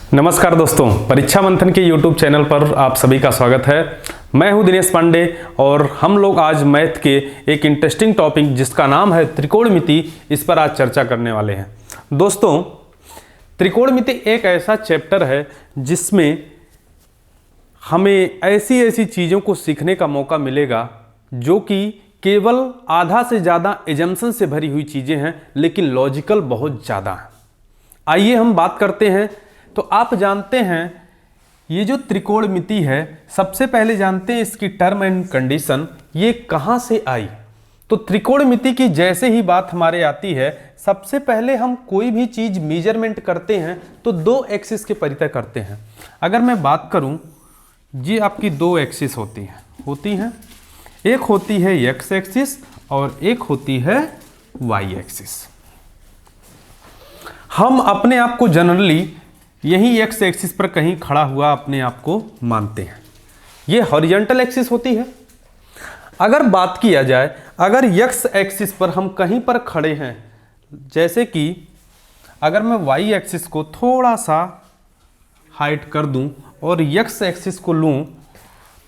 नमस्कार दोस्तों, परीक्षा मंथन के YouTube चैनल पर आप सभी का स्वागत है। मैं हूं दिनेश पांडे और हम लोग आज मैथ के एक इंटरेस्टिंग टॉपिक जिसका नाम है त्रिकोणमिति, इस पर आज चर्चा करने वाले हैं। दोस्तों, त्रिकोणमिति एक ऐसा चैप्टर है जिसमें हमें ऐसी ऐसी चीज़ों को सीखने का मौका मिलेगा जो कि केवल आधा से ज़्यादा एजम्पशन से भरी हुई चीज़ें हैं, लेकिन लॉजिकल बहुत ज़्यादा हैं। आइए हम बात करते हैं। तो आप जानते हैं ये जो त्रिकोणमिति है, सबसे पहले जानते हैं इसकी टर्म एंड कंडीशन, ये कहाँ से आई। तो त्रिकोणमिति की जैसे ही बात हमारे आती है, सबसे पहले हम कोई भी चीज़ मेजरमेंट करते हैं तो दो एक्सिस के परिचय करते हैं। अगर मैं बात करूं, ये आपकी दो एक्सिस होती हैं। एक होती है एक्स एक्सिस और एक होती है वाई एक्सिस। हम अपने आप को जनरली यही एक्स एक्सिस पर कहीं खड़ा हुआ अपने आप को मानते हैं। ये हॉरिजॉन्टल एक्सिस होती है। अगर बात किया जाए, अगर एक्स एक्सिस पर हम कहीं पर खड़े हैं, जैसे कि अगर मैं वाई एक्सिस को थोड़ा सा हाइट कर दूं और एक्स एक्सिस को लूं,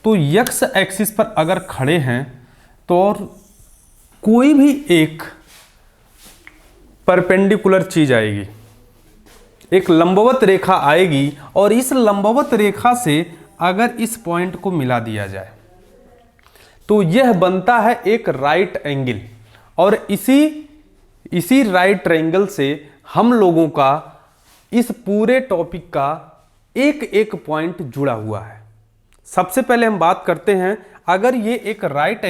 तो एक्स एक्सिस पर अगर खड़े हैं तो और कोई भी एक परपेंडिकुलर चीज आएगी, एक लंबवत रेखा आएगी और इस लंबवत रेखा से अगर इस पॉइंट को मिला दिया जाए तो यह बनता है एक राइट एंगल। और इसी राइट एंगल से हम लोगों का इस पूरे टॉपिक का एक एक पॉइंट जुड़ा हुआ है। सबसे पहले हम बात करते हैं, अगर ये एक राइट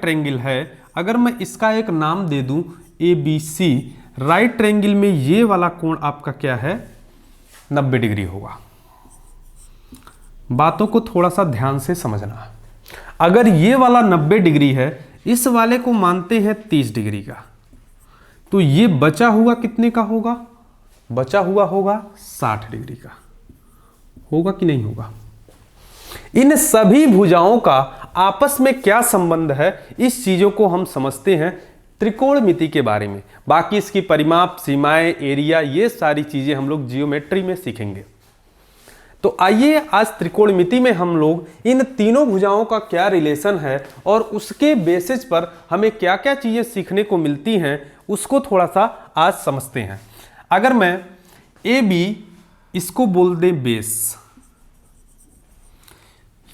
एंगल है, अगर मैं इसका एक नाम दे दूं ABC, राइट ट्रायंगल में ये वाला कोण आपका क्या है, 90 डिग्री होगा। बातों को थोड़ा सा ध्यान से समझना। अगर ये वाला 90 डिग्री है, इस वाले को मानते हैं 30 डिग्री का, तो ये बचा हुआ कितने का होगा? बचा हुआ होगा 60 डिग्री का। होगा कि नहीं होगा? इन सभी भुजाओं का आपस में क्या संबंध है, इस चीजों को हम समझते हैं त्रिकोणमिति के बारे में। बाकी इसकी परिमाप, सीमाएं, एरिया, ये सारी चीजें हम लोग जियोमेट्री में सीखेंगे। तो आइए आज त्रिकोणमिति में हम लोग इन तीनों भुजाओं का क्या रिलेशन है और उसके बेसिस पर हमें क्या क्या चीजें सीखने को मिलती हैं, उसको थोड़ा सा आज समझते हैं। अगर मैं AB इसको बोल दें बेस,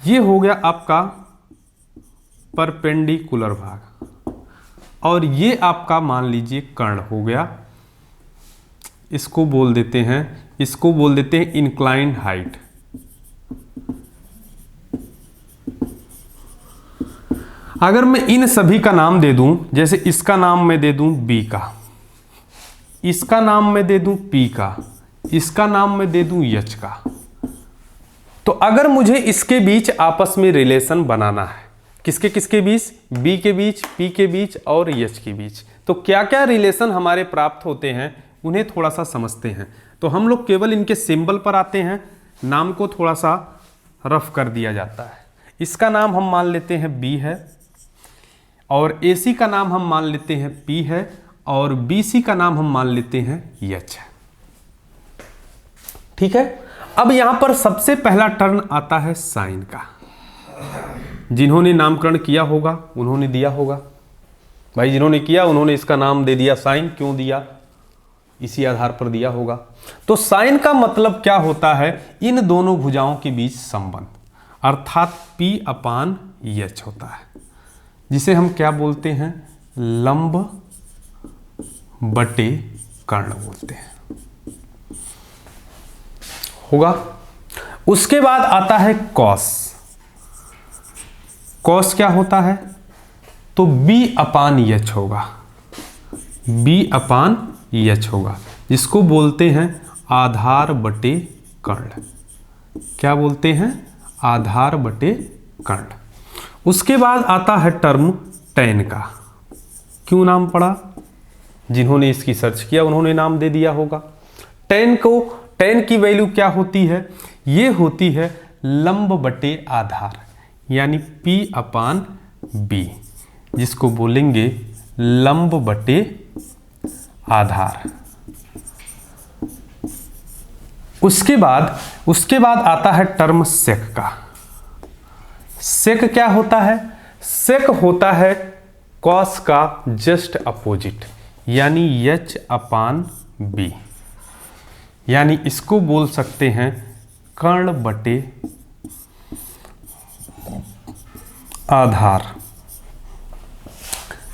ये हो गया आपका परपेंडिकुलर भाग, और ये आपका मान लीजिए कर्ण हो गया। इसको बोल देते हैं इंक्लाइंड हाइट। अगर मैं इन सभी का नाम दे दूं, जैसे इसका नाम मैं दे दूं B का, इसका नाम मैं दे दूं P का, इसका नाम मैं दे दूं H का, तो अगर मुझे इसके बीच आपस में रिलेशन बनाना है, किसके किसके बीच? B के बीच, P के बीच और H के बीच, तो क्या क्या रिलेशन हमारे प्राप्त होते हैं उन्हें थोड़ा सा समझते हैं। तो हम लोग केवल इनके सिंबल पर आते हैं, नाम को थोड़ा सा रफ कर दिया जाता है। इसका नाम हम मान लेते हैं B है, और AC का नाम हम मान लेते हैं P है, और BC का नाम हम मान लेते हैं H है। ठीक है। अब यहां पर सबसे पहला टर्न आता है साइन का। जिन्होंने नामकरण किया होगा उन्होंने दिया होगा, भाई जिन्होंने किया उन्होंने इसका नाम दे दिया साइन। क्यों दिया? इसी आधार पर दिया होगा। तो साइन का मतलब क्या होता है? इन दोनों भुजाओं के बीच संबंध, अर्थात P/H होता है, जिसे हम क्या बोलते हैं? लंब बटे कर्ण बोलते हैं। होगा। उसके बाद आता है कॉस। कॉस क्या होता है? तो B/H होगा, B/H होगा, जिसको बोलते हैं आधार बटे कर्ण। क्या बोलते हैं? आधार बटे कर्ण। उसके बाद आता है टर्म tan का। क्यों नाम पड़ा? जिन्होंने इसकी सर्च किया उन्होंने नाम दे दिया होगा। tan की वैल्यू क्या होती है? ये होती है लंब बटे आधार, यानी P/B, जिसको बोलेंगे लंब बटे आधार। उसके बाद आता है टर्म सेक का। सेक क्या होता है? सेक होता है कॉस का जस्ट अपोजिट, यानी h/b, यानी इसको बोल सकते हैं कर्ण बटे आधार।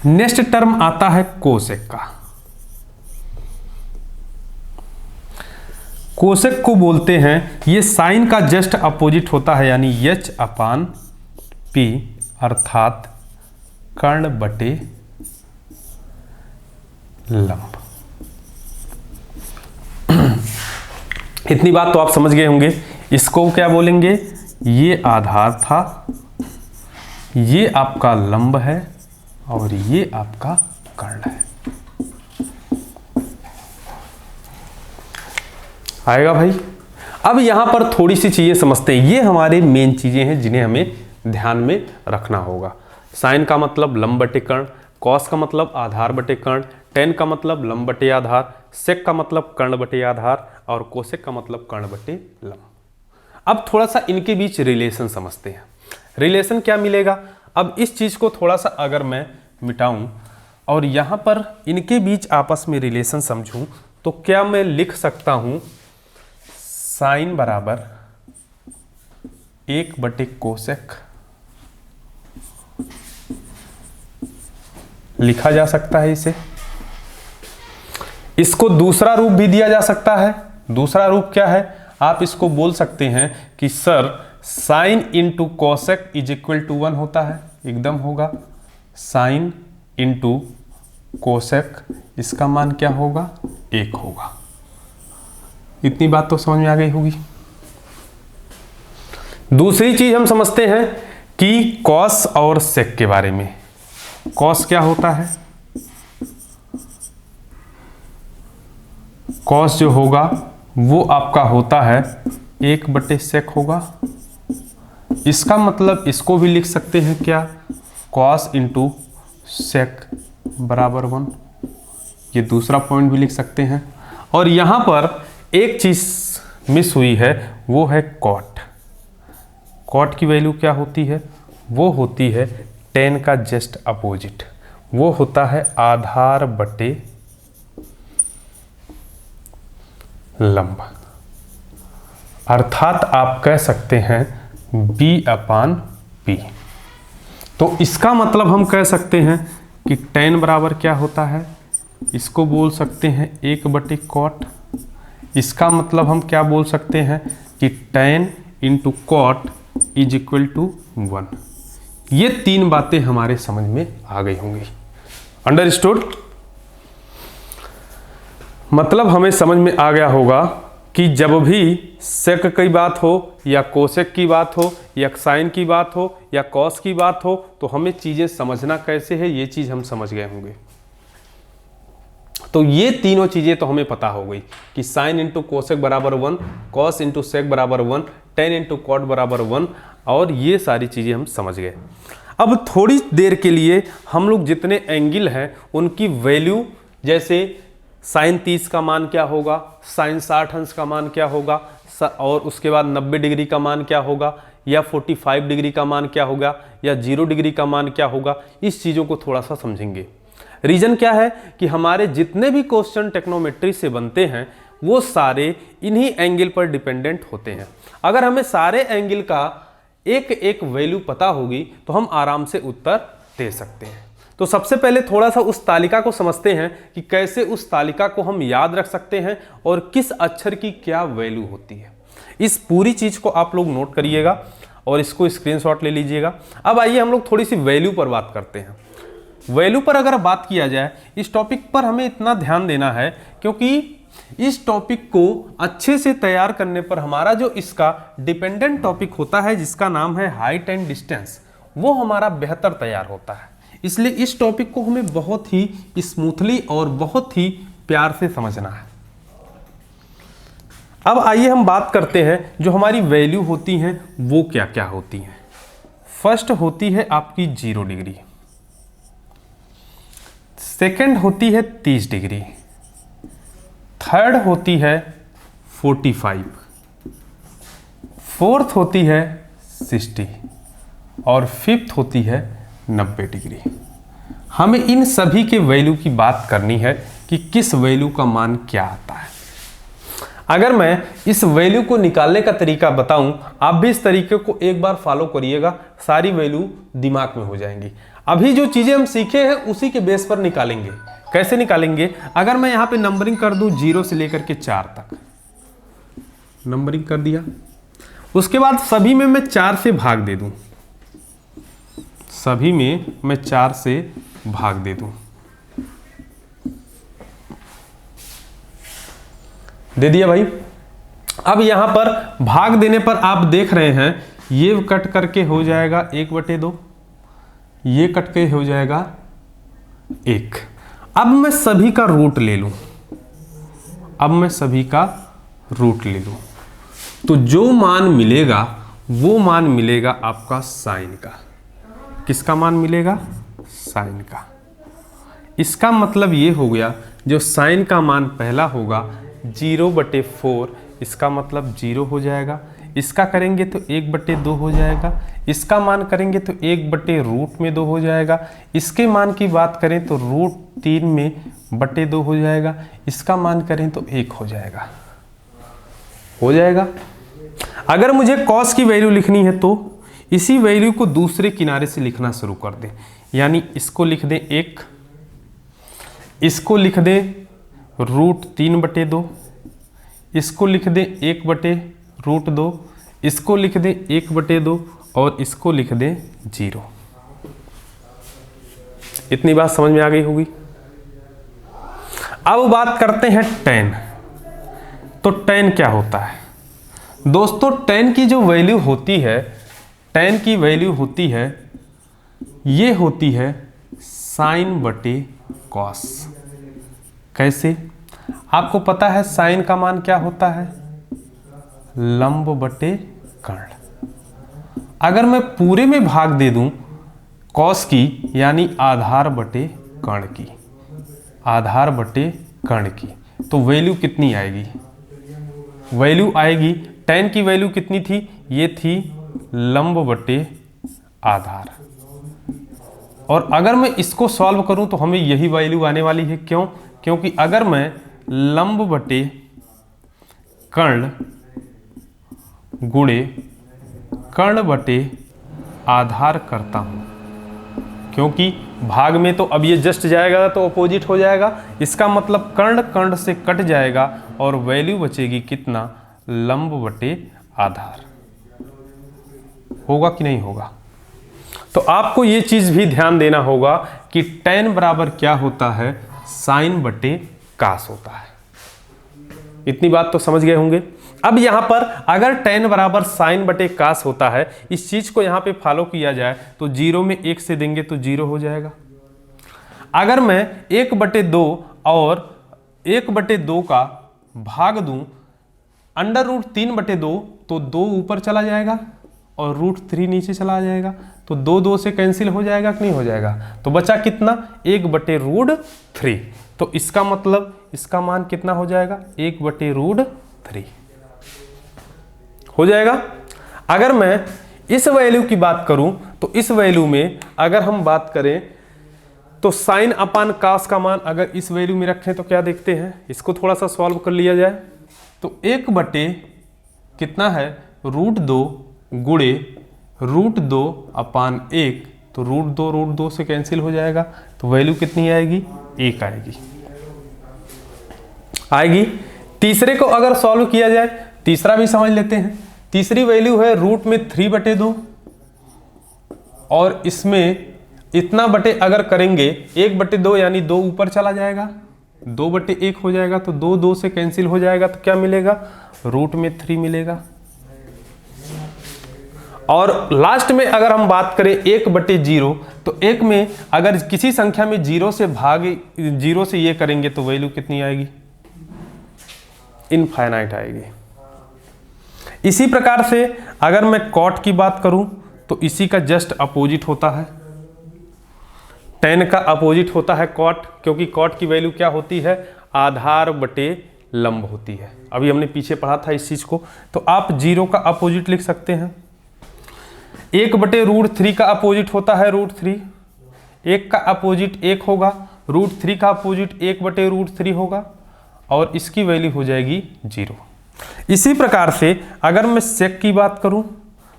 नेक्स्ट टर्म आता है कोसेक का। कोसेक को बोलते हैं, ये साइन का जस्ट अपोजिट होता है, यानी h/p अर्थात कर्ण बटे लंब। इतनी बात तो आप समझ गए होंगे। इसको क्या बोलेंगे? ये आधार था, ये आपका लंब है और ये आपका कर्ण है। आएगा भाई? अब यहां पर थोड़ी सी चीजें समझते हैं। ये हमारे मेन चीजें हैं जिन्हें हमें ध्यान में रखना होगा। साइन का मतलब लंब बटे कर्ण, कॉस का मतलब आधार बटे कर्ण, टेन का मतलब लंब बटे आधार, सेक का मतलब कर्ण बटे आधार और कोसेक का मतलब कर्ण बटे लंब। अब थोड़ा सा इनके बीच रिलेशन समझते हैं। रिलेशन क्या मिलेगा? अब इस चीज को थोड़ा सा अगर मैं मिटाऊं और यहां पर इनके बीच आपस में रिलेशन समझूं तो क्या मैं लिख सकता हूं साइन बराबर 1 बटे कोसेक, लिखा जा सकता है इसे। इसको दूसरा रूप भी दिया जा सकता है। दूसरा रूप क्या है? आप इसको बोल सकते हैं कि sir sine into cosec is equal to 1 होता है, एकदम होगा। साइन इंटू कोसेक, इसका मान क्या होगा? 1 होगा। इतनी बात तो समझ में आ गई होगी। दूसरी चीज हम समझते हैं कि कॉस और सेक के बारे में। कॉस क्या होता है? कॉस जो होगा वो आपका होता है 1 बटे सेक होगा। इसका मतलब इसको भी लिख सकते हैं क्या? कॉस इंटू सेक बराबर 1। ये दूसरा पॉइंट भी लिख सकते हैं। और यहां पर एक चीज मिस हुई है, वो है कॉट। कॉट की वैल्यू क्या होती है? वो होती है टेन का जस्ट अपोजिट, वो होता है आधार बटे लंब। अर्थात आप कह सकते हैं b/p। तो इसका मतलब हम कह सकते हैं कि टेन बराबर क्या होता है? इसको बोल सकते हैं 1 बटे कॉट। इसका मतलब हम क्या बोल सकते हैं कि tan into cot is equal to 1। ये 3 बातें हमारे समझ में आ गई होंगी। अंडरस्टूड? मतलब हमें समझ में आ गया होगा कि जब भी सेक की बात हो या कोसेक की बात हो या साइन की बात हो या कॉस की बात हो तो हमें चीजें समझना कैसे है, ये चीज हम समझ गए होंगे। तो ये तीनों चीजें तो हमें पता हो गई कि साइन इंटू कोसेक बराबर 1, कॉस इंटू सेक बराबर 1, टेन इंटू कॉट बराबर 1, और ये सारी चीजें हम समझ गए। अब थोड़ी देर के लिए हम लोग जितने एंगल हैं उनकी वैल्यू, जैसे साइन 30 का मान क्या होगा, साइन 60 अंश का मान क्या होगा, और उसके बाद 90 डिग्री का मान क्या होगा, या 45 डिग्री का मान क्या होगा, या 0 डिग्री का मान क्या होगा, इस चीज़ों को थोड़ा सा समझेंगे। रीजन क्या है कि हमारे जितने भी क्वेश्चन टेक्नोमेट्री से बनते हैं वो सारे इन्हीं एंगल पर डिपेंडेंट होते हैं। अगर हमें सारे एंगल का एक एक वैल्यू पता होगी तो हम आराम से उत्तर दे सकते हैं। तो सबसे पहले थोड़ा सा उस तालिका को समझते हैं कि कैसे उस तालिका को हम याद रख सकते हैं और किस अक्षर की क्या वैल्यू होती है। इस पूरी चीज को आप लोग नोट करिएगा और इसको स्क्रीनशॉट ले लीजिएगा। अब आइए हम लोग थोड़ी सी वैल्यू पर बात करते हैं। वैल्यू पर अगर बात किया जाए, इस टॉपिक पर हमें इतना ध्यान देना है क्योंकि इस टॉपिक को अच्छे से तैयार करने पर हमारा जो इसका डिपेंडेंट टॉपिक होता है जिसका नाम है हाइट एंड डिस्टेंस, वो हमारा बेहतर तैयार होता है। इसलिए इस टॉपिक को हमें बहुत ही स्मूथली और बहुत ही प्यार से समझना है। अब आइए हम बात करते हैं जो हमारी वैल्यू होती हैं वो क्या क्या होती हैं। फर्स्ट होती है आपकी 0 डिग्री, सेकंड होती है 30 डिग्री, थर्ड होती है 45, फोर्थ होती है 60 और फिफ्थ होती है 90 डिग्री। हमें इन सभी के वैल्यू की बात करनी है कि किस वैल्यू का मान क्या आता है। अगर मैं इस वैल्यू को निकालने का तरीका बताऊं, आप भी इस तरीके को एक बार फॉलो करिएगा, सारी वैल्यू दिमाग में हो जाएंगी। अभी जो चीजें हम सीखे हैं उसी के बेस पर निकालेंगे। कैसे निकालेंगे? अगर मैं यहां पे नंबरिंग कर दूं 0 से लेकर के 4 तक, नंबरिंग कर दिया, उसके बाद सभी में मैं 4 से भाग दे दूं, सभी में मैं 4 से भाग दे दूं, दे दिया भाई। अब यहां पर भाग देने पर आप देख रहे हैं ये कट करके हो जाएगा 1/2, ये कट के हो जाएगा 1। अब मैं सभी का रूट ले लूं, अब मैं सभी का रूट ले लूं, तो जो मान मिलेगा वो मान मिलेगा आपका साइन का। किसका मान मिलेगा? साइन का। इसका मतलब ये हो गया, जो साइन का मान पहला होगा 0/4, इसका मतलब 0 हो जाएगा। इसका करेंगे तो 1/2 हो जाएगा। इसका मान करेंगे तो 1/√2 हो जाएगा। इसके मान की बात करें तो √3 में /2 हो जाएगा। इसका मान करें तो 1 हो जाएगा, हो जाएगा। अगर मुझे कॉस की वैल्यू लिखनी है तो इसी वैल्यू को दूसरे किनारे से लिखना शुरू कर दें, यानी इसको लिख दें 1, इसको लिख दें √3/2, इसको लिख दें 1/√2, इसको लिख दें 1/2 और इसको लिख दें 0। इतनी बात समझ में आ गई होगी। अब बात करते हैं tan। तो tan क्या होता है दोस्तों? tan की जो वैल्यू होती है, tan की वैल्यू होती है, ये होती है sin/cos। कैसे? आपको पता है साइन का मान क्या होता है? लंब/कर्ण। अगर मैं पूरे में भाग दे दूं कॉस की, यानी आधार/कर्ण की, आधार/कर्ण की, तो वैल्यू कितनी आएगी? वैल्यू आएगी, tan की वैल्यू कितनी थी? ये थी लंब/आधार। और अगर मैं इसको सॉल्व करूं तो हमें यही वैल्यू आने वाली है। क्यों? क्योंकि अगर मैं लंब/कर्ण गुणे कर्ण/आधार करता हूं, क्योंकि भाग में तो अब ये जस्ट जाएगा तो अपोजिट हो जाएगा, इसका मतलब कर्ण कर्ण से कट जाएगा और वैल्यू बचेगी कितना? लंब/आधार। होगा कि नहीं होगा? तो आपको ये चीज भी ध्यान देना होगा कि tan बराबर क्या होता है? sin/cos होता है। इतनी बात तो समझ गए होंगे। अब यहां पर अगर tan बराबर sin/cos होता है, इस चीज को यहां पे फॉलो किया जाए तो 0 में 1 से देंगे तो 0 हो जाएगा। अगर मैं 1/2 और 1/2 का भाग दूं √3/2, तो 2 ऊपर चला जाएगा और √3 नीचे चला जाएगा, तो 2 से कैंसिल हो जाएगा कि नहीं हो जाएगा? तो बचा कितना? 1/√3। तो इसका मतलब इसका मान कितना हो जाएगा? 1/√3 हो जाएगा। अगर मैं इस वैल्यू की बात करूं तो इस वैल्यू में अगर हम बात करें तो sin/cos का मान अगर इस वैल्यू में रखें तो क्या देखते हैं? इसको थोड़ा सा सॉल्व कर लिया जाए तो 1/ कितना है? √2 गुणे √2/1, तो √2 से कैंसिल हो जाएगा, तो वैल्यू कितनी आएगी? 1 आएगी। तीसरे को अगर सॉल्व किया जाए, तीसरा भी समझ लेते हैं। तीसरी वैल्यू है √3/2 और इसमें इतना बटे अगर करेंगे 1/2 यानी 2 ऊपर चला जाएगा, 2/1 हो जाएगा, तो 2 से कैंसिल हो जाएगा, तो क्या मिलेगा? √3 मिलेगा। और लास्ट में अगर हम बात करें 1/0, तो 1 में अगर किसी संख्या में 0 से ये करेंगे तो वैल्यू कितनी आएगी? इनफाइनाइट आएगी। इसी प्रकार से अगर मैं कॉट की बात करूं तो इसी का जस्ट अपोजिट होता है, tan का अपोजिट होता है कॉट, क्योंकि कॉट की वैल्यू क्या होती है? आधार/लंब लंब होती है। अभी हमने पीछे पढ़ा था इस चीज को। तो आप 0 का अपोजिट लिख सकते हैं। 1/√3 का अपोजिट होता है √3। 1 का अपोजिट 1 होगा, √3 का अपोजिट 1/√3 होगा और इसकी वैल्यू हो जाएगी 0। इसी प्रकार से अगर मैं सेक की बात करूं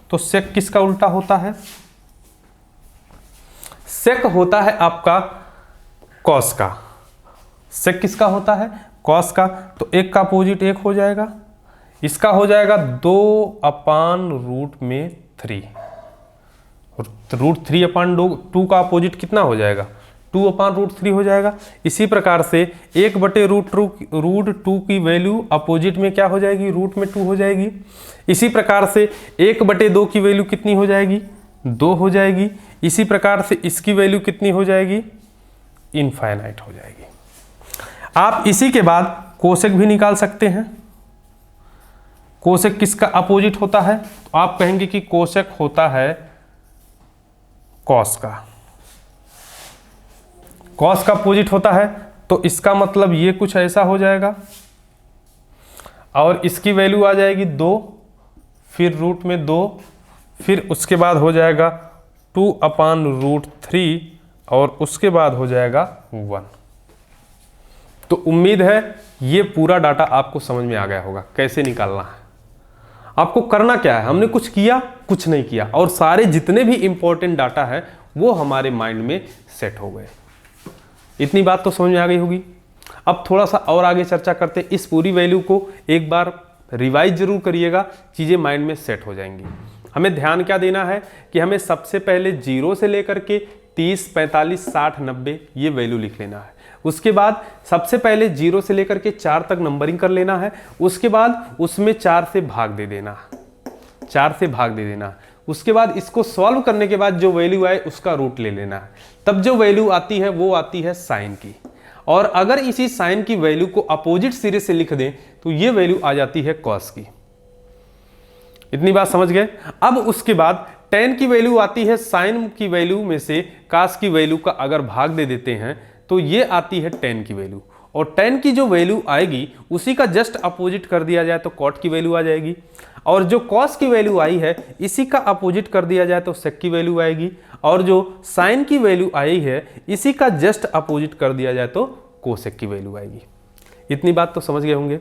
तो सेक किसका उल्टा होता है? सेक होता है आपका कॉस का। सेक किसका होता है? कॉस का। तो 1 का अपोजिट 1 हो जाएगा, इसका हो जाएगा 2/√3। √3/2 का अपोजिट कितना हो जाएगा? 2/√3 हो जाएगा। इसी प्रकार से 1/√2 की वैल्यू अपोजिट में क्या हो जाएगी? रूट में 2 हो जाएगी। इसी प्रकार से 1/2 की वैल्यू कितनी हो जाएगी? 2 हो जाएगी। इसी प्रकार से इसकी वैल्यू कितनी हो जाएगी? इनफाइनाइट हो जाएगी। आप इसी के बाद कोसेक भी निकाल सकते हैं। कोसेक किसका अपोजिट होता है? तो आप कहेंगे कि कोसेक होता है कॉस का। कॉस का अपोजिट होता है, तो इसका मतलब ये कुछ ऐसा हो जाएगा और इसकी वैल्यू आ जाएगी 2, फिर रूट में 2, फिर उसके बाद हो जाएगा 2/√3 और उसके बाद हो जाएगा 1। तो उम्मीद है ये पूरा डाटा आपको समझ में आ गया होगा कैसे निकालना है। आपको करना क्या है? हमने कुछ किया, कुछ नहीं किया, और सारे जितने भी इंपॉर्टेंट डाटा है वो हमारे माइंड में सेट हो गए। इतनी बात तो समझ में आ गई होगी। अब थोड़ा सा और आगे चर्चा करते हैं। इस पूरी वैल्यू को एक बार रिवाइज जरूर करिएगा, चीज़ें माइंड में सेट हो जाएंगी। हमें ध्यान क्या देना है कि हमें सबसे पहले 0 से लेकर के 30, 45, 60, 90 ये वैल्यू लिख लेना है। उसके बाद सबसे पहले 0 से लेकर के 4 तक नंबरिंग कर लेना है। उसके बाद उसमें 4 से भाग दे देना है, 4 से भाग दे देना है। उसके बाद इसको सॉल्व करने के बाद जो वैल्यू आए उसका रूट ले लेना है। तब जो वैल्यू आती है वो आती है साइन की, और अगर इसी साइन की वैल्यू को अपोजिट सिरे से लिख दें तो ये वैल्यू आ जाती है कॉस की। इतनी बात समझ गए। अब उसके बाद tan की वैल्यू आती है साइन की वैल्यू में से कास की वैल्यू का अगर भाग दे देते हैं तो ये आती है tan की वैल्यू, और tan की जो वैल्यू आएगी उसी का जस्ट अपोजिट कर दिया जाए तो cot की वैल्यू आ जाएगी, और जो cos की वैल्यू आई है इसी का अपोजिट कर दिया जाए तो sec की वैल्यू आएगी, और जो sin की वैल्यू आई है इसी का जस्ट अपोजिट कर दिया जाए तो cosec की वैल्यू आएगी। इतनी बात तो समझ गए होंगे।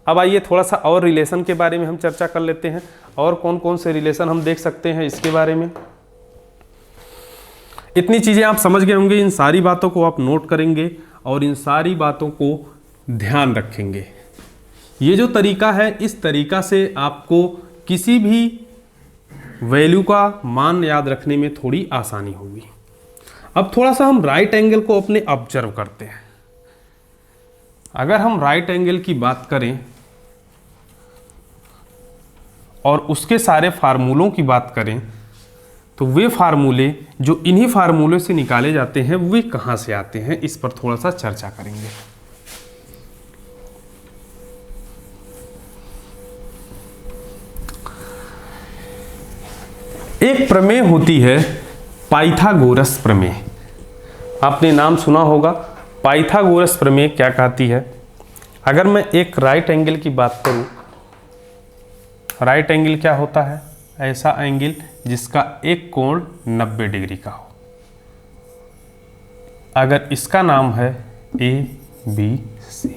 अब आइए थोड़ा सा और रिलेशन के बारे में हम चर्चा कर लेते हैं, और कौन कौन से रिलेशन हम देख सकते हैं इसके बारे में। इतनी चीज़ें आप समझ गए होंगे। इन सारी बातों को आप नोट करेंगे और इन सारी बातों को ध्यान रखेंगे। ये जो तरीका है, इस तरीका से आपको किसी भी वैल्यू का मान याद रखने में थोड़ी आसानी होगी। अब थोड़ा सा हम राइट एंगल को अपने ऑब्जर्व करते हैं। अगर हम राइट एंगल की बात करें और उसके सारे फार्मूलों की बात करें तो वे फार्मूले जो इन्हीं फार्मूलों से निकाले जाते हैं वे कहाँ से आते हैं, इस पर थोड़ा सा चर्चा करेंगे। एक प्रमेय होती है पाइथागोरस प्रमेय। आपने नाम सुना होगा। पाइथागोरस प्रमेय क्या कहती है? अगर मैं एक राइट एंगल की बात करूं, राइट एंगल क्या होता है? ऐसा एंगल जिसका एक कोण 90 डिग्री का हो। अगर इसका नाम है ABC,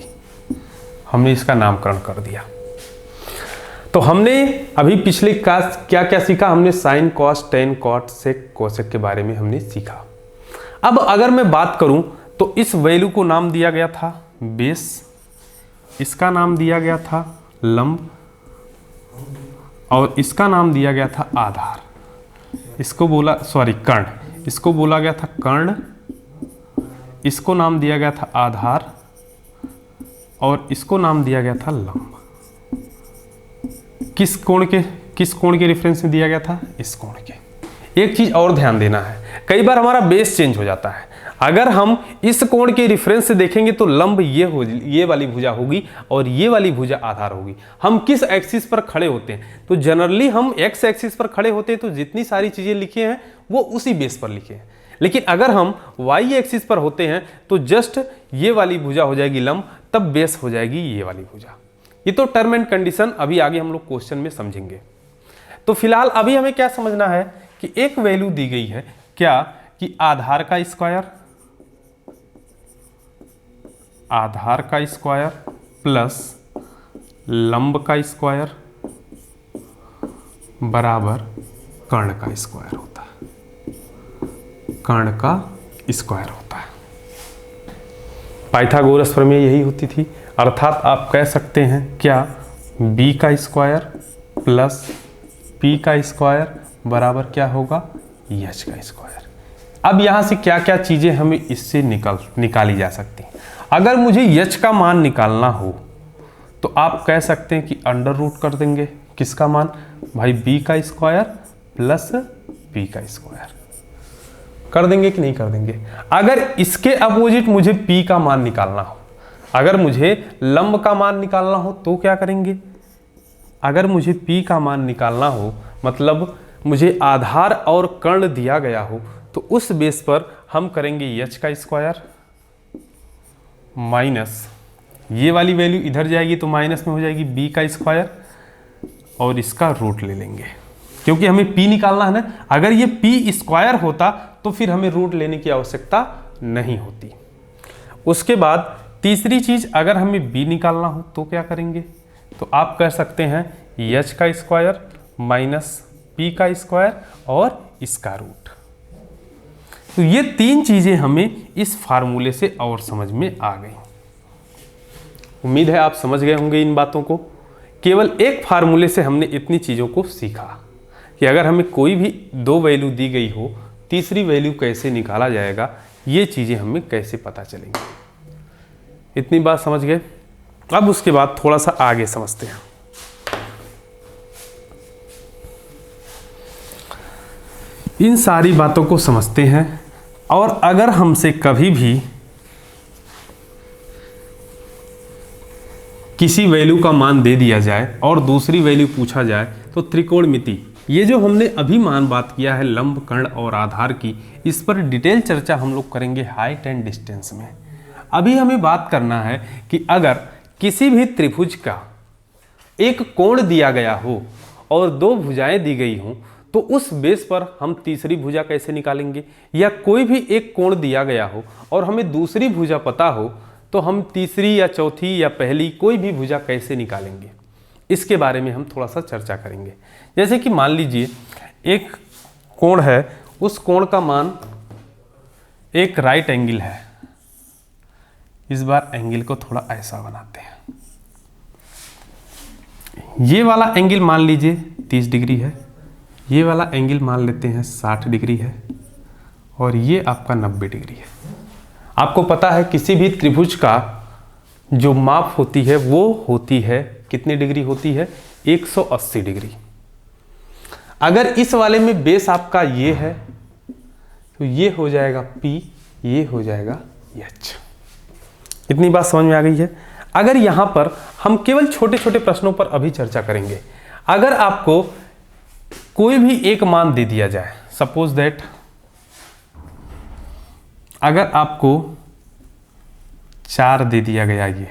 हमने इसका नामकरण कर दिया। तो हमने अभी पिछले क्लास क्या क्या सीखा? हमने साइन, कॉस, टेन, कॉट, सेक, कोसेक के बारे में हमने सीखा। अब अगर मैं बात करूं तो इस वैल्यू को नाम दिया गया था बेस, इसका नाम दिया गया था लंब, और इसका नाम दिया गया था आधार। इसको बोला कर्ण, इसको बोला गया था कर्ण, इसको नाम दिया गया था आधार, और इसको नाम दिया गया था लंब। किस कोण के रेफरेंस में दिया गया था? इस कोण के। एक चीज और ध्यान देना है, कई बार हमारा बेस चेंज हो जाता है। अगर हम इस कोण के रेफरेंस से देखेंगे तो लंब ये वाली भुजा होगी और ये वाली भुजा आधार होगी। हम किस एक्सिस पर खड़े होते हैं? तो जनरली हम एक्स एक्सिस पर खड़े होते हैं, तो जितनी सारी चीजें लिखे हैं वो उसी बेस पर लिखे हैं। लेकिन अगर हम वाई एक्सिस पर होते हैं तो जस्ट ये वाली भुजा हो जाएगी लंब, तब बेस हो जाएगी ये वाली भुजा। ये तो टर्म एंड कंडीशन अभी आगे हम लोग क्वेश्चन में समझेंगे। तो फिलहाल अभी हमें क्या समझना है कि एक वैल्यू दी गई है क्या, कि आधार का स्क्वायर प्लस लंब का स्क्वायर बराबर कर्ण का स्क्वायर होता है। कर्ण का स्क्वायर होता है। पाइथागोरस प्रमेय यही होती थी। अर्थात आप कह सकते हैं क्या, b का स्क्वायर प्लस p का स्क्वायर बराबर क्या होगा, h का स्क्वायर। अब यहां से क्या क्या चीजें हमें इससे निकाली जा सकती हैं। अगर मुझे h का मान निकालना हो तो आप कह सकते हैं कि अंडर रूट कर देंगे किसका मान, भाई b का स्क्वायर प्लस p का स्क्वायर कर देंगे कि नहीं कर देंगे। अगर इसके अपोजिट मुझे p का मान निकालना हो, अगर मुझे लंब का मान निकालना हो तो क्या करेंगे। अगर मुझे p का मान निकालना हो, मतलब मुझे आधार और कर्ण दिया गया हो, तो उस बेस पर हम करेंगे h का स्क्वायर माइनस ये वाली वैल्यू इधर जाएगी तो माइनस में हो जाएगी b का स्क्वायर, और इसका रूट ले लेंगे क्योंकि हमें p निकालना है ना। अगर ये p स्क्वायर होता तो फिर हमें रूट लेने की आवश्यकता नहीं होती। उसके बाद तीसरी चीज, अगर हमें b निकालना हो तो क्या करेंगे, तो आप कह सकते हैं h का स्क्वायर माइनस p का स्क्वायर और इसका रूट। तो ये तीन चीजें हमें इस फार्मूले से और समझ में आ गई। उम्मीद है आप समझ गए होंगे इन बातों को। केवल एक फार्मूले से हमने इतनी चीज़ों को सीखा कि अगर हमें कोई भी दो वैल्यू दी गई हो, तीसरी वैल्यू कैसे निकाला जाएगा, ये चीज़ें हमें कैसे पता चलेंगी। इतनी बात समझ गए। अब उसके बाद थोड़ा सा आगे समझते हैं। इन सारी बातों को समझते हैं, और अगर हमसे कभी भी किसी वैल्यू का मान दे दिया जाए और दूसरी वैल्यू पूछा जाए तो त्रिकोणमिति, ये जो हमने अभी मान बात किया है लंब, कर्ण और आधार की, इस पर डिटेल चर्चा हम लोग करेंगे हाइट एंड डिस्टेंस में। अभी हमें बात करना है कि अगर किसी भी त्रिभुज का एक कोण दिया गया हो और दो भुजाएं दी गई हों, तो उस बेस पर हम तीसरी भुजा कैसे निकालेंगे। या कोई भी एक कोण दिया गया हो और हमें दूसरी भुजा पता हो, तो हम तीसरी या चौथी या पहली कोई भी भुजा कैसे निकालेंगे, इसके बारे में हम थोड़ा सा चर्चा करेंगे। जैसे कि मान लीजिए एक कोण है, उस कोण का मान एक राइट एंगल है। इस बार एंगल को थोड़ा ऐसा बनाते हैं। ये वाला एंगल मान लीजिए 30 डिग्री है, ये वाला एंगल मान लेते हैं 60 डिग्री है, और ये आपका 90 डिग्री है। आपको पता है किसी भी त्रिभुज का जो माप होती है वो होती है कितनी डिग्री होती है, 180 डिग्री। अगर इस वाले में बेस आपका ये है तो ये हो जाएगा P, ये हो जाएगा H। इतनी बात समझ में आ गई है। अगर यहां पर हम केवल छोटे छोटे प्रश्नों पर अभी चर्चा करेंगे। अगर आपको कोई भी एक मान दे दिया जाए, सपोज दैट अगर आपको 4 दे दिया गया ये,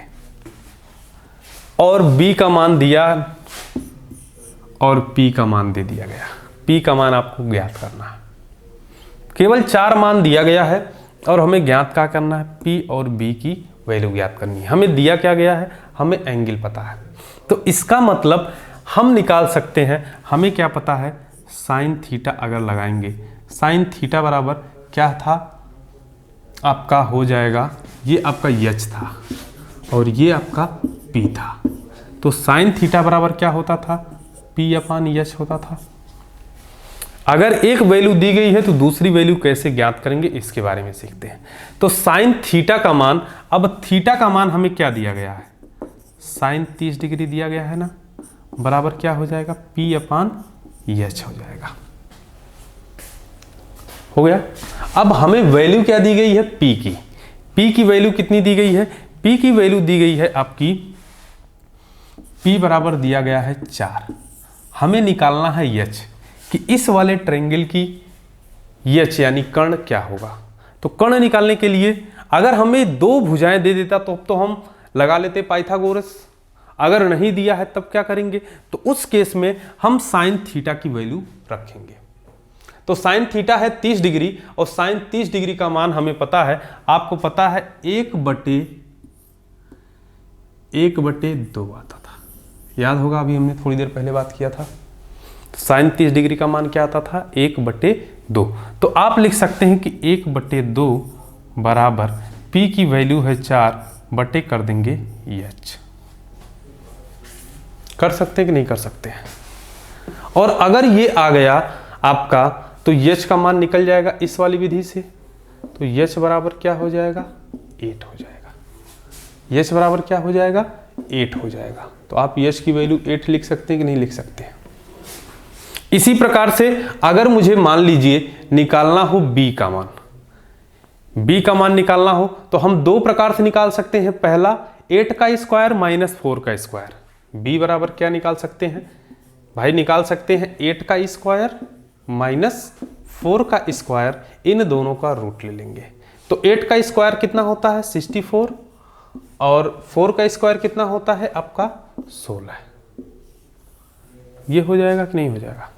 और b का मान दिया और p का मान दे दिया गया, p का मान आपको ज्ञात करना है। केवल 4 मान दिया गया है और हमें ज्ञात क्या करना है, p और b की वैल्यू ज्ञात करनी है। हमें दिया क्या गया है, हमें एंगल पता है, तो इसका मतलब हम निकाल सकते हैं। हमें क्या पता है, साइन थीटा अगर लगाएंगे, साइन थीटा बराबर क्या था आपका, हो जाएगा ये आपका h था और ये आपका p था। तो साइन थीटा बराबर क्या होता था, p/h होता था। अगर एक वैल्यू दी गई है तो दूसरी वैल्यू कैसे ज्ञात करेंगे, इसके बारे में सीखते हैं। तो साइन थीटा का मान, अब थीटा का मान हमें क्या दिया गया है, साइन 30 डिग्री दिया गया है ना, बराबर क्या हो जाएगा, p/h हो जाएगा। हो गया। अब हमें वैल्यू क्या दी गई है, p की। p की वैल्यू कितनी दी गई है, p की वैल्यू दी गई है आपकी, p बराबर दिया गया है 4। हमें निकालना है h कि इस वाले ट्रायंगल की h यानी कर्ण क्या होगा। तो कर्ण निकालने के लिए अगर हमें दो भुजाएं दे देता तो हम लगा लेते पाइथागोरस। अगर नहीं दिया है तब क्या करेंगे, तो उस केस में हम साइन थीटा की वैल्यू रखेंगे। तो साइन थीटा है 30 डिग्री और साइन 30 डिग्री का मान हमें पता है, आपको पता है 1/2 आता था, याद होगा अभी हमने थोड़ी देर पहले बात किया था। साइन 30 डिग्री का मान क्या आता था, 1/2। तो आप लिख सकते हैं कि 1/2 बराबर P की वैल्यू है 4 बटे कर देंगे H। कर सकते हैं कि नहीं कर सकते हैं। और अगर ये आ गया आपका तो H का मान निकल जाएगा इस वाली विधि से, तो H बराबर क्या हो जाएगा, 8 हो जाएगा। H बराबर क्या हो जाएगा, 8 हो जाएगा। तो आप H की वैल्यू 8 लिख सकते हैं कि नहीं लिख सकते हैं। इसी प्रकार से अगर मुझे मान लीजिए निकालना हो B का मान, B का मान निकालना हो तो हम दो प्रकार से निकाल सकते हैं। पहला 8 का स्क्वायर माइनस 4 का स्क्वायर। B बराबर क्या निकाल सकते हैं भाई, निकाल सकते हैं 8 का स्क्वायर माइनस 4 का स्क्वायर, इन दोनों का रूट ले लेंगे। तो 8 का स्क्वायर कितना होता है 64 और 4 का स्क्वायर कितना होता है आपका 16। ये हो जाएगा कि नहीं हो जाएगा।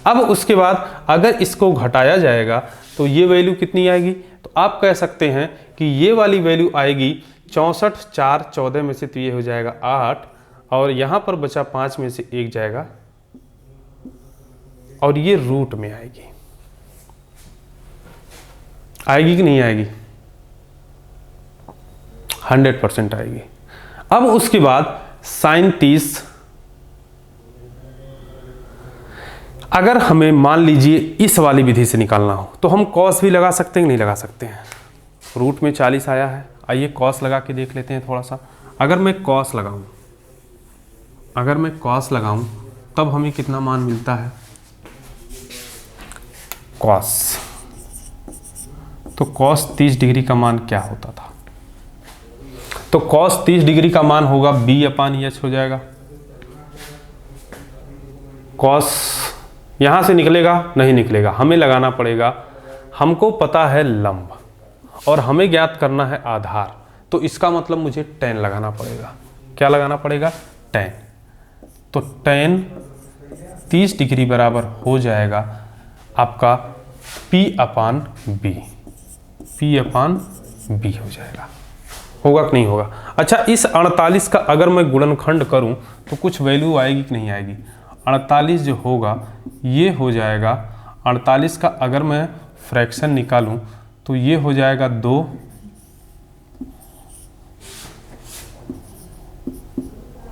अब उसके बाद अगर इसको घटाया जाएगा तो ये वैल्यू कितनी आएगी, तो आप कह सकते हैं कि ये वाली वैल्यू आएगी 64, 4 14 में से तो ये हो जाएगा 8 और यहां पर बचा 5 में से 1 जाएगा और ये रूट में आएगी। आएगी कि नहीं आएगी, 100% आएगी। अब उसके बाद साइन 30, अगर हमें मान लीजिए इस वाली विधि से निकालना हो तो हम कॉस भी लगा सकते हैं कि नहीं लगा सकते हैं। रूट में 40 आया है, आइए कॉस लगा के देख लेते हैं थोड़ा सा। अगर मैं कॉस लगाऊं तब हमें कितना मान मिलता है कॉस। तो कॉस 30 डिग्री का मान क्या होता था, तो कॉस 30 डिग्री का मान होगा B/H हो जाएगा। कॉस यहां से निकलेगा नहीं निकलेगा, हमें लगाना पड़ेगा। हमको पता है लंब और हमें ज्ञात करना है आधार, तो इसका मतलब मुझे tan लगाना पड़ेगा। क्या लगाना पड़ेगा, tan। तो tan 30 डिग्री बराबर हो जाएगा आपका P/B हो जाएगा। होगा कि नहीं होगा। अच्छा, इस 48 का अगर मैं गुणनखंड करूं तो कुछ वैल्यू आएगी कि नहीं आएगी। 48 जो होगा ये हो जाएगा, 48 का अगर मैं फ्रैक्शन निकालूं तो ये हो जाएगा 2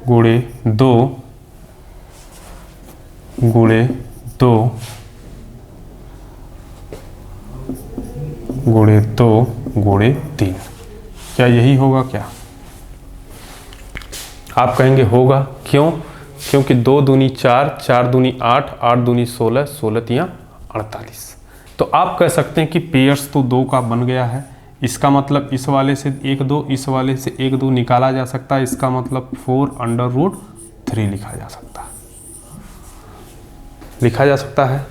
गुणे 2 गुणे 2 गुणे 2 गुणे 3। क्या यही होगा क्या, आप कहेंगे होगा। क्यों, क्योंकि 2 दूनी 4, 4 दूनी 8, 8 दूनी 16, 16 तियां 48। तो आप कह सकते हैं कि पेयर्स तो 2 का बन गया है। इसका मतलब इस वाले से 1 2, इस वाले से 1 2 निकाला जा सकता है। इसका मतलब 4√3 लिखा जा सकता है।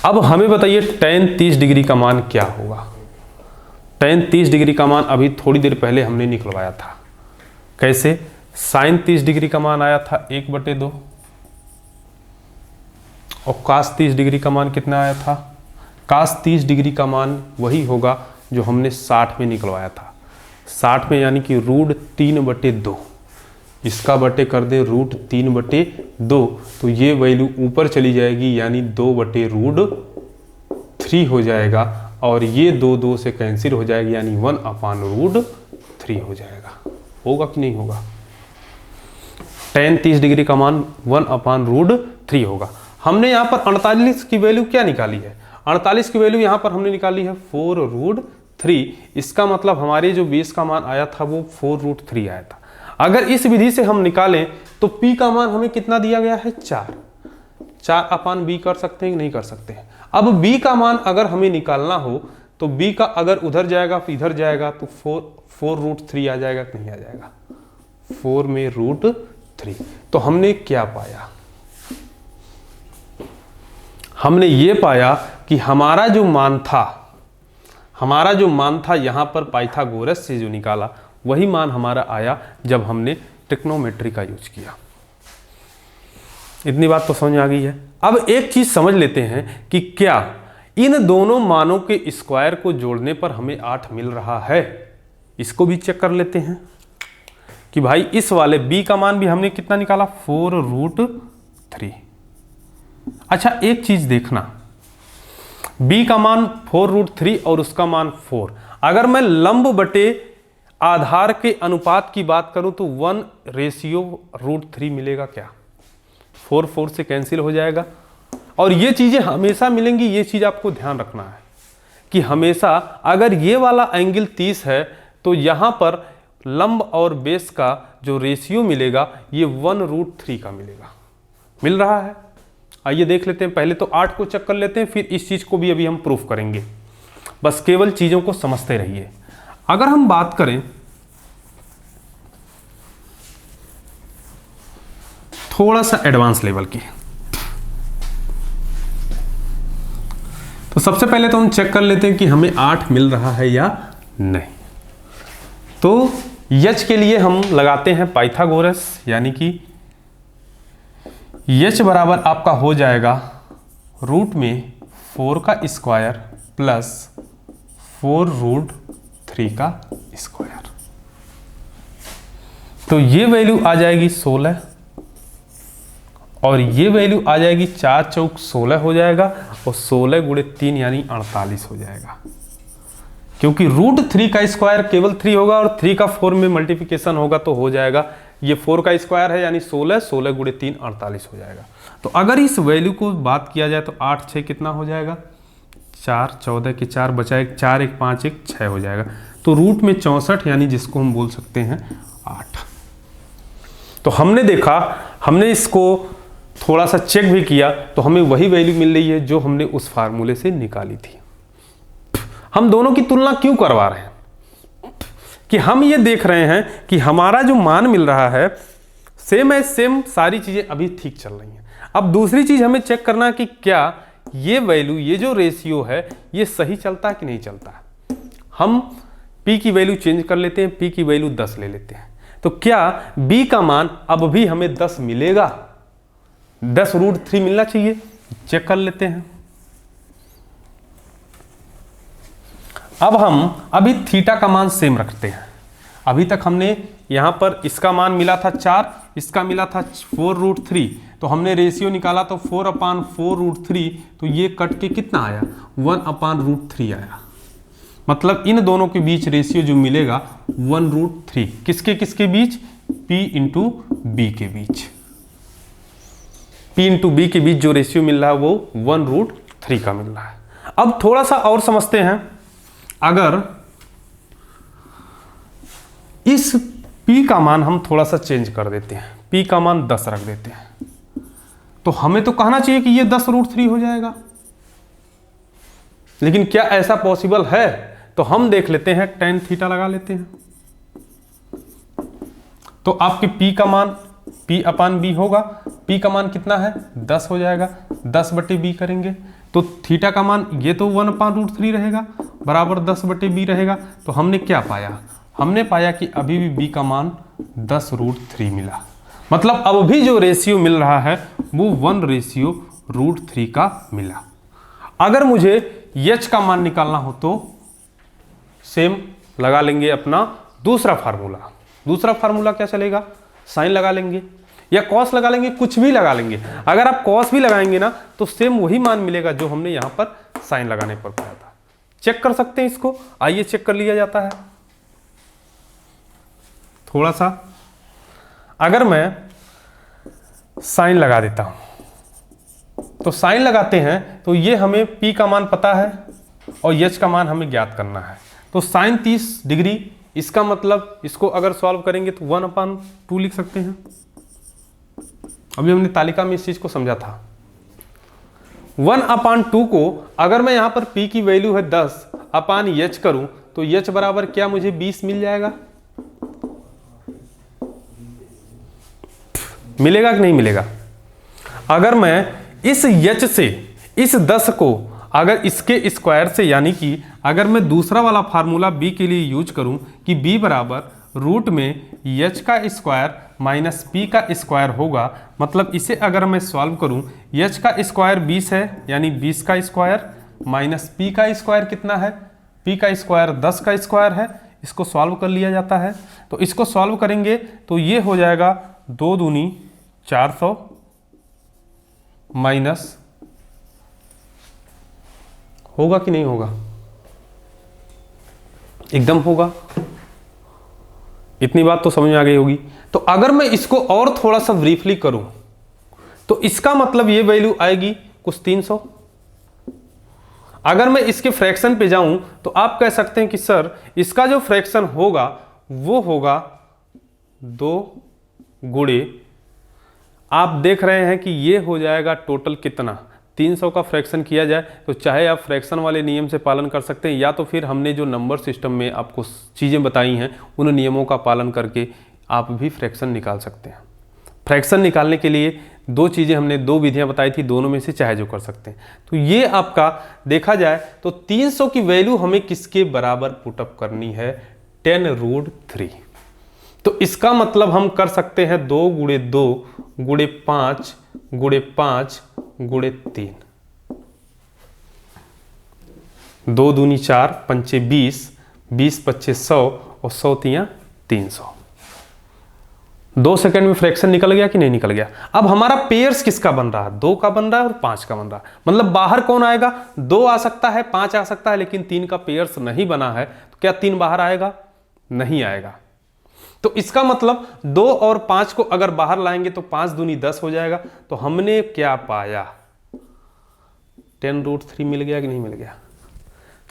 अब हमें बताइए tan 30 डिग्री का मान क्या होगा। tan 30 डिग्री का मान अभी थोड़ी देर पहले हमने निकलवाया था। कैसे, साइन 30 डिग्री का मान आया था 1/2 और cos 30 डिग्री का मान कितना आया था। cos 30 डिग्री का मान वही होगा जो हमने 60 में निकलवाया था। 60 में यानी कि √3/2, इसका बटे कर दे √3/2, तो ये वैल्यू ऊपर चली जाएगी यानी 2/√3 हो जाएगा और ये 2 से कैंसिल हो जाएगी यानी 1/√3 हो जाएगा। होगा कि नहीं होगा। tan 30 डिग्री का मान 1/√3 होगा। हमने यहाँ पर 48 की वैल्यू क्या निकाली है, 48 की वैल्यू यहाँ पर हमने निकाली है 4√3। इसका मतलब हमारे जो 20 का मान आया था वो 4√3 आया था। अगर इस विधि से हम निकालें तो P का मान हमें कितना दिया गया है 4/B कर सकते हैं कि नहीं कर सकते हैं। अब B का मान अगर हमें निकालना हो तो B का अगर उधर जाएगा फिर इधर जाएगा तो 4√3 आ जाएगा कि नहीं आ जाएगा, 4 में √3। तो हमने क्या पाया, हमने ये पाया कि हमारा जो मान था यहाँ पर पाइथागोरस से जो निकाला वही मान हमारा आया जब हमने ट्रिग्नोमेट्री का यूज किया। इतनी बात तो समझ आ गई है। अब एक चीज समझ लेते हैं कि क्या इन दोनों मानों के स्क्वायर को जोड़ने पर हमें 8 मिल रहा है। इसको भी चेक कर लेते हैं कि भाई इस वाले b का मान भी हमने कितना निकाला 4√3। अच्छा एक चीज देखना, b का मान 4√3 और उसका मान 4। अगर मैं लंब बटे आधार के अनुपात की बात करूं तो 1:√3 मिलेगा क्या? 4 से कैंसिल हो जाएगा। और ये चीजें हमेशा मिलेंगी, ये चीज आपको ध्यान रखना है कि हमेशा अगर ये वाला एंगल 30 है तो यहां पर लंब और बेस का जो रेशियो मिलेगा ये 1√3 का मिलेगा। मिल रहा है? आइए देख लेते हैं। पहले तो 8 को चेक कर लेते हैं, फिर इस चीज को भी अभी हम प्रूफ करेंगे। बस केवल चीजों को समझते रहिए। अगर हम बात करें थोड़ा सा एडवांस लेवल की, तो सबसे पहले तो हम चेक कर लेते हैं कि हमें 8 मिल रहा है या नहीं। तो h के लिए हम लगाते हैं पाइथागोरस, यानी कि h बराबर आपका हो जाएगा रूट में 4 का स्क्वायर प्लस 4√3 का स्क्वायर। तो ये वैल्यू आ जाएगी 16 और ये वैल्यू आ जाएगी 4 चौक 16 हो जाएगा और 16 गुणे 3 यानी 48 हो जाएगा। क्योंकि √3 का स्क्वायर केवल 3 होगा और 3 का 4 में मल्टीप्लिकेशन होगा तो हो जाएगा। ये 4 का स्क्वायर है यानी 16, 16 गुणे 3 48 हो जाएगा। तो अगर इस वैल्यू को बात किया जाए तो 8 6 कितना हो जाएगा? 4 14 के 4 बचा 1 4 1 5 1 6 हो जाएगा। तो रूट में 64 यानी जिसको हम बोल सकते हैं 8। तो हमने देखा, हमने इसको थोड़ा सा चेक भी किया तो हमें वही वैल्यू मिल रही है जो हमने उस फार्मूले से निकाली थी। हम दोनों की तुलना क्यों करवा रहे हैं? कि हम ये देख रहे हैं कि हमारा जो मान मिल रहा है सेम है, सेम सारी चीजें अभी ठीक चल रही हैं। अब दूसरी चीज हमें चेक करना है कि क्या ये वैल्यू, ये जो रेशियो है ये सही चलता है कि नहीं चलता है। हम p की वैल्यू चेंज कर लेते हैं, p की वैल्यू 10 ले लेते हैं। तो क्या b का मान अब भी हमें 10 मिलेगा? 10√3 मिलना चाहिए। चेक कर लेते हैं। अब हम अभी थीटा का मान सेम रखते हैं। अभी तक हमने यहां पर इसका मान मिला था 4, इसका मिला था 4√3, तो हमने रेशियो निकाला तो 4/4√3, तो ये कट के कितना आया? 1/√3 आया। मतलब इन दोनों के बीच रेशियो जो मिलेगा 1√3। किसके किसके बीच? p इंटू बी के बीच। p इंटू बी के बीच जो रेशियो मिल रहा है वो 1√3 का मिल रहा है। अब थोड़ा सा और समझते हैं। अगर इस p का मान हम थोड़ा सा चेंज कर देते हैं, p का मान 10 रख देते हैं, तो हमें तो कहना चाहिए कि ये 10√3 हो जाएगा। लेकिन क्या ऐसा पॉसिबल है? तो हम देख लेते हैं, tan थीटा लगा लेते हैं। तो आपके p का मान p/b होगा। p का मान कितना है? 10 हो जाएगा। 10/b करेंगे तो थीटा का मान ये तो 1/√3 रहेगा बराबर 10/b रहेगा। तो हमने क्या पाया? हमने पाया कि अभी भी b का मान 10√3 मिला। मतलब अब भी जो रेशियो मिल रहा है वो 1:√3 का मिला। अगर मुझे h का मान निकालना हो तो सेम लगा लेंगे अपना दूसरा फार्मूला। दूसरा फार्मूला क्या चलेगा? साइन लगा लेंगे या कॉस लगा लेंगे, कुछ भी लगा लेंगे। अगर आप कॉस भी लगाएंगे ना तो सेम वही मान मिलेगा जो हमने यहां पर साइन लगाने पर पाया था। चेक कर सकते हैं इसको। आइए चेक कर लिया जाता है थोड़ा सा। अगर मैं साइन लगा देता हूं तो साइन लगाते हैं तो ये हमें p का मान पता है और h का मान हमें ज्ञात करना है। तो साइन 30 डिग्री, इसका मतलब इसको अगर सॉल्व करेंगे तो 1/2 लिख सकते हैं। अभी हमने तालिका में इस चीज को समझा था। 1/2 को अगर मैं यहां पर p की वैल्यू है 10/h करूं तो h बराबर क्या मुझे 20 मिल जाएगा? मिलेगा कि नहीं मिलेगा? अगर मैं इस h से इस 10 को अगर इसके स्क्वायर से, यानी कि अगर मैं दूसरा वाला फार्मूला b के लिए यूज करूं कि b बराबर रूट में h का स्क्वायर माइनस p का स्क्वायर होगा। मतलब इसे अगर मैं सॉल्व करूं, h का स्क्वायर 20 है, यानी 20 का स्क्वायर माइनस p का स्क्वायर कितना है, p का स्क्वायर 10 का स्क्वायर है। इसको सॉल्व कर लिया जाता है। तो इसको सॉल्व करेंगे तो ये हो जाएगा 2 दूनी 400 माइनस, होगा कि नहीं होगा, एकदम होगा। इतनी बात तो समझ में आ गई होगी। तो अगर मैं इसको और थोड़ा सा ब्रीफली करूं तो इसका मतलब ये वैल्यू आएगी कुछ 300। अगर मैं इसके फ्रैक्शन पे जाऊं तो आप कह सकते हैं कि सर इसका जो फ्रैक्शन होगा वो होगा 2 गुणे, आप देख रहे हैं कि ये हो जाएगा टोटल कितना, 300 का फ्रैक्शन किया जाए तो चाहे आप फ्रैक्शन वाले नियम से पालन कर सकते हैं, या तो फिर हमने जो नंबर सिस्टम में आपको चीज़ें बताई हैं उन नियमों का पालन करके आप भी फ्रैक्शन निकाल सकते हैं। फ्रैक्शन निकालने के लिए 2 चीज़ें हमने 2 विधियां बताई थी, दोनों में से चाहे जो कर सकते हैं। तो ये आपका देखा जाए तो 300 की वैल्यू हमें किसके बराबर पुटअप करनी है, 10√3। तो इसका मतलब हम कर सकते हैं 2 गुणे 2 गुणे 5 गुणे 5 गुणे 3, 2 दूनी 4, 5 20, 20 5 100 और 100 तियां 300। 2 सेकंड में फ्रैक्शन निकल गया कि नहीं निकल गया। अब हमारा पेयर्स किसका बन रहा है, 2 का बन रहा है और 5 का बन रहा है। मतलब बाहर कौन आएगा, 2 आ सकता है, 5 आ सकता है, लेकिन 3 का पेयर्स नहीं बना है। तो क्या 3 बाहर आएगा, नहीं आएगा। तो इसका मतलब 2 और 5 को अगर बाहर लाएंगे तो 5 दूनी 10 हो जाएगा। तो हमने क्या पाया, 10√3 मिल गया कि नहीं मिल गया।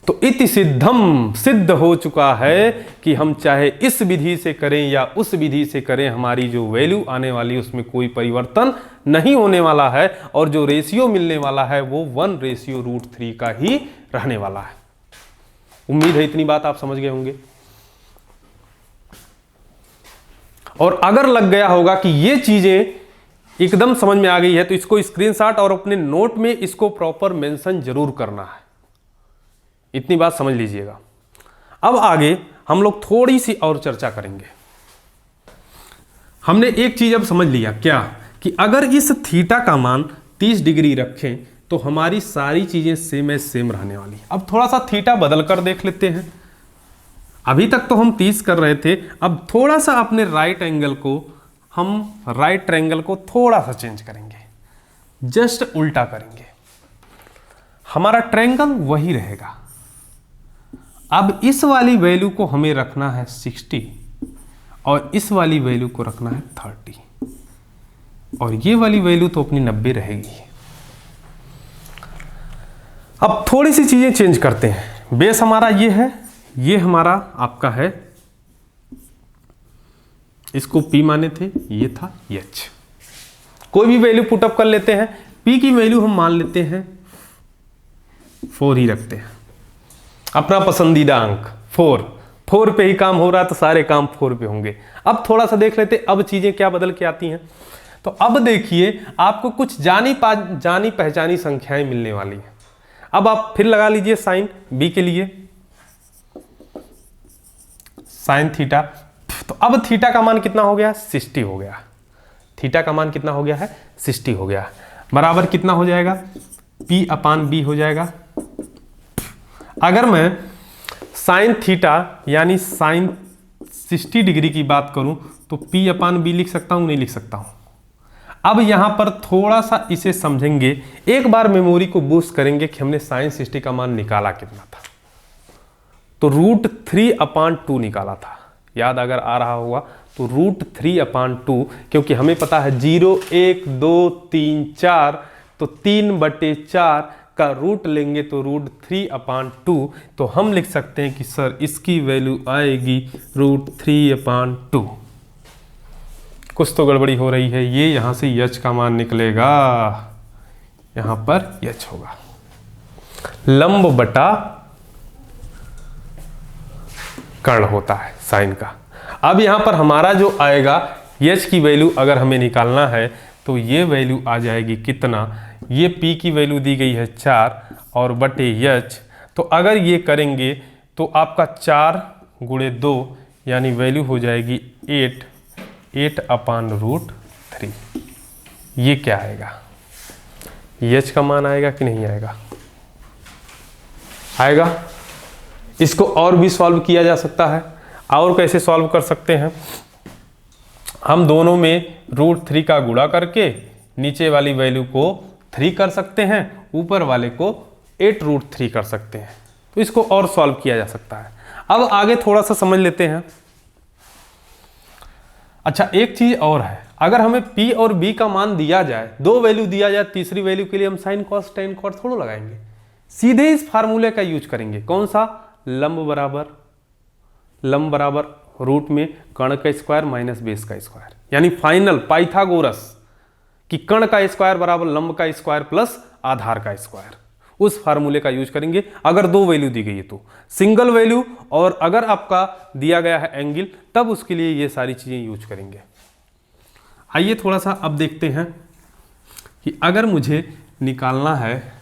तो इति सिद्धम, सिद्ध हो चुका है कि हम चाहे इस विधि से करें या उस विधि से करें, हमारी जो वैल्यू आने वाली उसमें कोई परिवर्तन नहीं होने वाला है, और जो रेशियो मिलने वाला है वो 1:√3 का ही रहने वाला है। उम्मीद है इतनी बात आप समझ गए होंगे। और अगर लग गया होगा कि ये चीजें एकदम समझ में आ गई है तो इसको स्क्रीनशॉट और अपने नोट में इसको प्रॉपर मेंशन जरूर करना है। इतनी बात समझ लीजिएगा। अब आगे हम लोग थोड़ी सी और चर्चा करेंगे। हमने एक चीज अब समझ लिया, क्या कि अगर इस थीटा का मान 30 डिग्री रखें तो हमारी सारी चीजें सेम रहने वाली। अब थोड़ा सा थीटा बदल कर देख लेते हैं। अभी तक तो हम 30 कर रहे थे, अब थोड़ा सा अपने राइट एंगल को थोड़ा सा चेंज करेंगे, जस्ट उल्टा करेंगे। हमारा ट्रायंगल वही रहेगा। अब इस वाली वैल्यू को हमें रखना है 60 और इस वाली वैल्यू को रखना है 30, और ये वाली वैल्यू तो अपनी 90 रहेगी। अब थोड़ी सी चीजें चेंज करते हैं। बेस हमारा ये है, ये हमारा आपका है, इसको P माने थे, ये था H। कोई भी वैल्यू पुटअप कर लेते हैं। P की वैल्यू हम मान लेते हैं 4 ही रखते हैं, अपना पसंदीदा अंक 4 पे ही काम हो रहा है तो सारे काम 4 पे होंगे। अब थोड़ा सा देख लेते अब चीजें क्या बदल के आती हैं। तो अब देखिए आपको कुछ जानी पहचानी संख्याएं मिलने वाली हैं। अब आप फिर लगा लीजिए साइन B के लिए, साइन थीटा। तो अब थीटा का मान कितना हो गया, 60 हो गया। थीटा का मान कितना हो गया है, 60 हो गया। बराबर कितना हो जाएगा, P/B हो जाएगा। अगर मैं साइन थीटा यानी साइन 60 डिग्री की बात करूं तो P/B लिख सकता हूं, नहीं लिख सकता हूं। अब यहां पर थोड़ा सा इसे समझेंगे, एक बार मेमोरी को बूस्ट करेंगे कि हमने साइन 60 का मान निकाला कितना था। तो √3/2 निकाला था, याद अगर आ रहा होगा तो √3/2, क्योंकि हमें पता है 0 1 2 3 4, तो 3/4 का रूट लेंगे तो √3/2। तो हम लिख सकते हैं कि सर इसकी वैल्यू आएगी √3/2। कुछ तो गड़बड़ी हो रही है, ये यहां से H का मान निकलेगा, यहां पर H होगा, लंब बटा कर्ण होता है साइन का। अब यहां पर हमारा जो आएगा H की वैल्यू अगर हमें निकालना है तो ये वैल्यू आ जाएगी कितना, ये P की वैल्यू दी गई है 4 और बटे H। तो अगर ये करेंगे तो आपका 4 गुणे 2 यानी वैल्यू हो जाएगी 8/√3। ये क्या आएगा, एच का मान आएगा कि नहीं आएगा, आएगा। इसको और भी सॉल्व किया जा सकता है। और कैसे सॉल्व कर सकते हैं, हम दोनों में √3 का गुणा करके नीचे वाली वैल्यू को 3 कर सकते हैं, ऊपर वाले को 8√3 कर सकते हैं। तो इसको और सॉल्व किया जा सकता है। अब आगे थोड़ा सा समझ लेते हैं। अच्छा, एक चीज और है, अगर हमें P और B का मान दिया जाए, दो वैल्यू दिया जाए, तीसरी वैल्यू के लिए हम साइन कॉस टेन कॉस थोड़ा लगाएंगे, सीधे इस फार्मूले का यूज करेंगे। कौन सा, लंब बराबर रूट में कर्ण का स्क्वायर माइनस बेस का स्क्वायर, यानी फाइनल पाइथागोरस कि कर्ण का स्क्वायर बराबर लंब का स्क्वायर प्लस आधार का स्क्वायर, उस फार्मूले का यूज करेंगे। अगर दो वैल्यू दी गई है तो सिंगल वैल्यू, और अगर आपका दिया गया है एंगल, तब उसके लिए ये सारी चीजें यूज करेंगे। आइए थोड़ा सा अब देखते हैं कि अगर मुझे निकालना है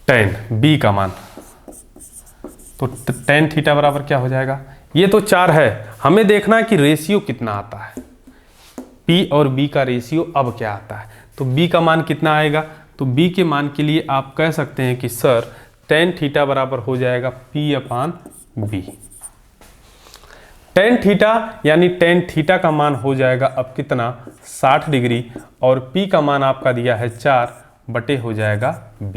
tan b का मान, तो tan थीटा बराबर क्या हो जाएगा, ये तो 4 है, हमें देखना है कि रेशियो कितना आता है, P और B का रेशियो अब क्या आता है। तो B का मान कितना आएगा, तो B के मान के लिए आप कह सकते हैं कि सर tan थीटा बराबर हो जाएगा P/B। tan थीटा यानी tan थीटा का मान हो जाएगा अब कितना, 60 डिग्री, और P का मान आपका दिया है 4 बटे हो जाएगा B।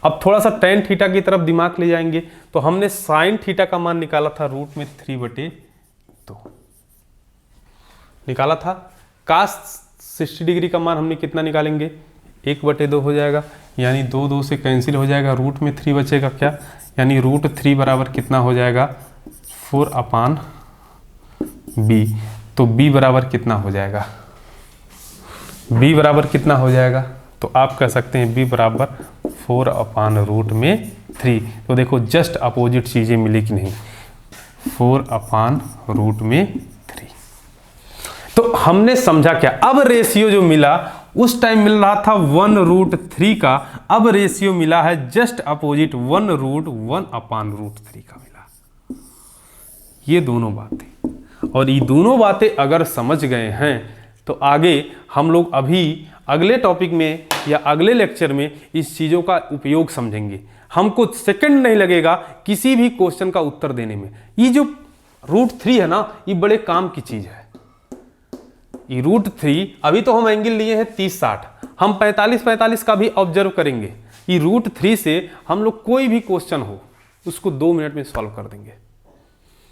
अब थोड़ा सा tan थीटा की तरफ दिमाग ले जाएंगे, तो हमने sin थीटा का मान निकाला था √3/2 निकाला था। cos 60 डिग्री का मान हमने कितना निकालेंगे, 1/2 हो जाएगा, यानी 2 से कैंसिल हो जाएगा, रूट में 3 बचेगा क्या, यानी √3 बराबर कितना हो जाएगा, 4/B। तो B बराबर कितना हो जाएगा, B बराबर कितना हो जाएगा, तो आप कह सकते हैं B बराबर 4/√3। तो देखो जस्ट अपोजिट चीजें मिली कि नहीं, 4/√3। तो हमने समझा क्या, अब रेशियो जो मिला उस टाइम मिल रहा था 1√3 का, अब रेशियो मिला है जस्ट अपोजिट 1√1/√3 का मिला। ये दोनों बातें, और ये दोनों बातें अगर समझ गए हैं तो आगे हम लोग अभी अगले टॉपिक में या अगले लेक्चर में इस चीज़ों का उपयोग समझेंगे। हमको सेकंड नहीं लगेगा किसी भी क्वेश्चन का उत्तर देने में। ये जो √3 है ना, ये बड़े काम की चीज़ है। ये √3, अभी तो हम एंगल लिए हैं 30-60, हम 45-45 का भी ऑब्जर्व करेंगे। ये √3 से हम लोग कोई भी क्वेश्चन हो उसको 2 मिनट में सॉल्व कर देंगे।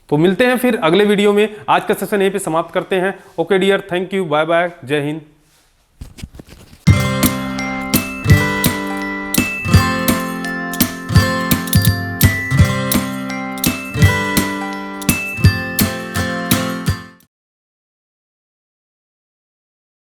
तो मिलते हैं फिर अगले वीडियो में। आज का सेशन यहीं पे समाप्त करते हैं। Okay dear, thank you, bye bye, जय हिंद।